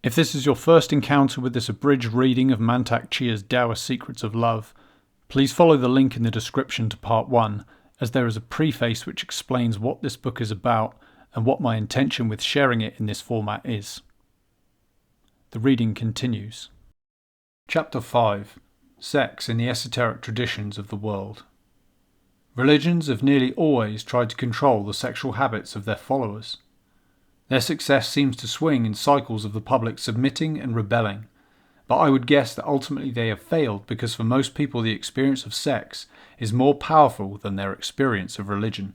If this is your first encounter with this abridged reading of Mantak Chia's Taoist Secrets of Love, please follow the link in the description to part 1, as there is a preface which explains what this book is about and what my intention with sharing it in this format is. The reading continues. Chapter 5. Sex in the Esoteric Traditions of the World. Religions have nearly always tried to control the sexual habits of their followers. Their success seems to swing in cycles of the public submitting and rebelling, but I would guess that ultimately they have failed because for most people the experience of sex is more powerful than their experience of religion.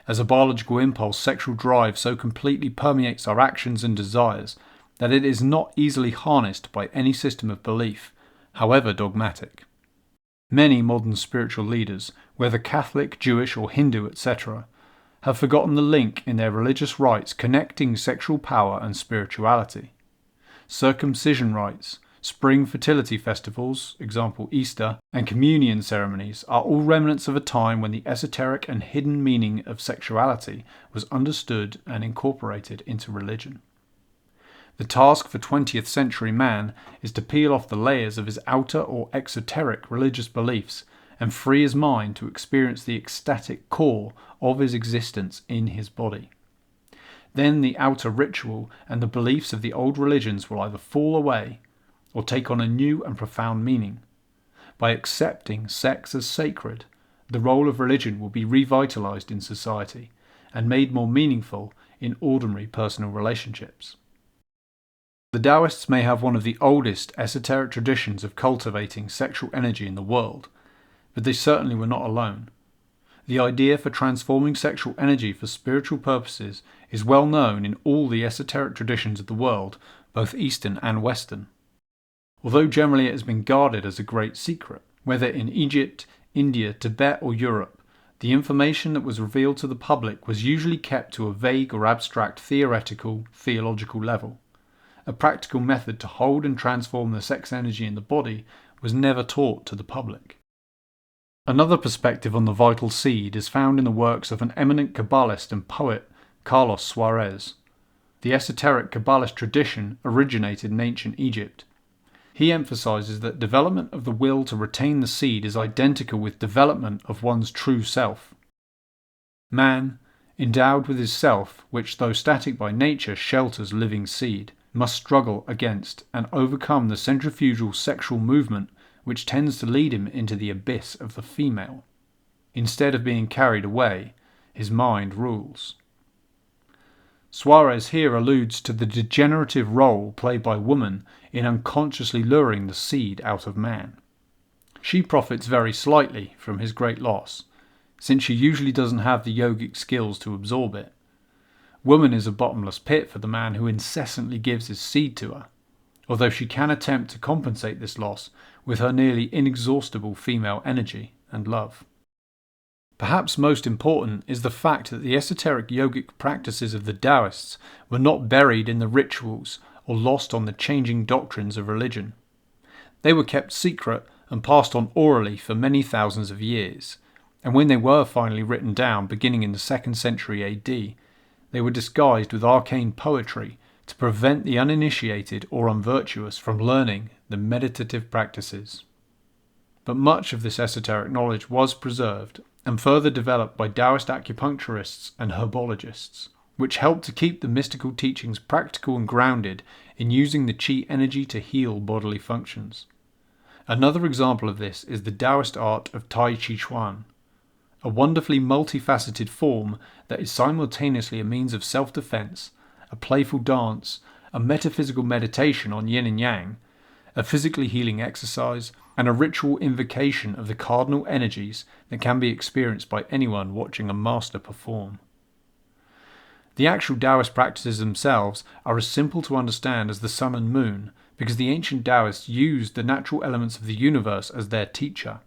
As a biological impulse, sexual drive so completely permeates our actions and desires that it is not easily harnessed by any system of belief, however dogmatic. Many modern spiritual leaders, whether Catholic, Jewish or Hindu, etc., have forgotten the link in their religious rites connecting sexual power and spirituality. Circumcision rites, spring fertility festivals, example Easter, and communion ceremonies are all remnants of a time when the esoteric and hidden meaning of sexuality was understood and incorporated into religion. The task for 20th century man is to peel off the layers of his outer or exoteric religious beliefs and free his mind to experience the ecstatic core of his existence in his body. Then the outer ritual and the beliefs of the old religions will either fall away or take on a new and profound meaning. By accepting sex as sacred, the role of religion will be revitalized in society and made more meaningful in ordinary personal relationships. The Taoists may have one of the oldest esoteric traditions of cultivating sexual energy in the world, but they certainly were not alone. The idea for transforming sexual energy for spiritual purposes is well known in all the esoteric traditions of the world, both Eastern and Western. Although generally it has been guarded as a great secret, whether in Egypt, India, Tibet or Europe, the information that was revealed to the public was usually kept to a vague or abstract theological level. A practical method to hold and transform the sex energy in the body was never taught to the public. Another perspective on the vital seed is found in the works of an eminent Kabbalist and poet, Carlos Suarez. The esoteric Kabbalist tradition originated in ancient Egypt. He emphasizes that development of the will to retain the seed is identical with development of one's true self. Man, endowed with his self, which though static by nature shelters living seed, must struggle against and overcome the centrifugal sexual movement which tends to lead him into the abyss of the female. Instead of being carried away, his mind rules. Suarez here alludes to the degenerative role played by woman in unconsciously luring the seed out of man. She profits very slightly from his great loss, since she usually doesn't have the yogic skills to absorb it. Woman is a bottomless pit for the man who incessantly gives his seed to her, although she can attempt to compensate this loss with her nearly inexhaustible female energy and love. Perhaps most important is the fact that the esoteric yogic practices of the Taoists were not buried in the rituals or lost on the changing doctrines of religion. They were kept secret and passed on orally for many thousands of years, and when they were finally written down beginning in the 2nd century AD, they were disguised with arcane poetry to prevent the uninitiated or unvirtuous from learning the meditative practices. But much of this esoteric knowledge was preserved and further developed by Taoist acupuncturists and herbologists, which helped to keep the mystical teachings practical and grounded in using the qi energy to heal bodily functions. Another example of this is the Taoist art of Tai Chi Chuan, a wonderfully multifaceted form that is simultaneously a means of self-defense, a playful dance, a metaphysical meditation on yin and yang, a physically healing exercise, and a ritual invocation of the cardinal energies that can be experienced by anyone watching a master perform. The actual Taoist practices themselves are as simple to understand as the sun and moon, because the ancient Taoists used the natural elements of the universe as their teacher.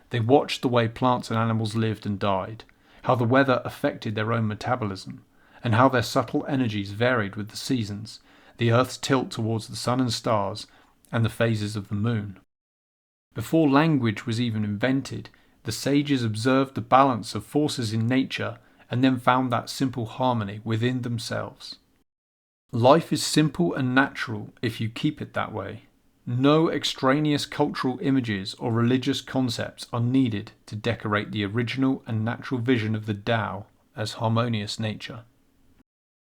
They watched the way plants and animals lived and died, how the weather affected their own metabolism, and how their subtle energies varied with the seasons, the Earth's tilt towards the sun and stars, and the phases of the moon. Before language was even invented, the sages observed the balance of forces in nature and then found that simple harmony within themselves. Life is simple and natural if you keep it that way. No extraneous cultural images or religious concepts are needed to decorate the original and natural vision of the Tao as harmonious nature.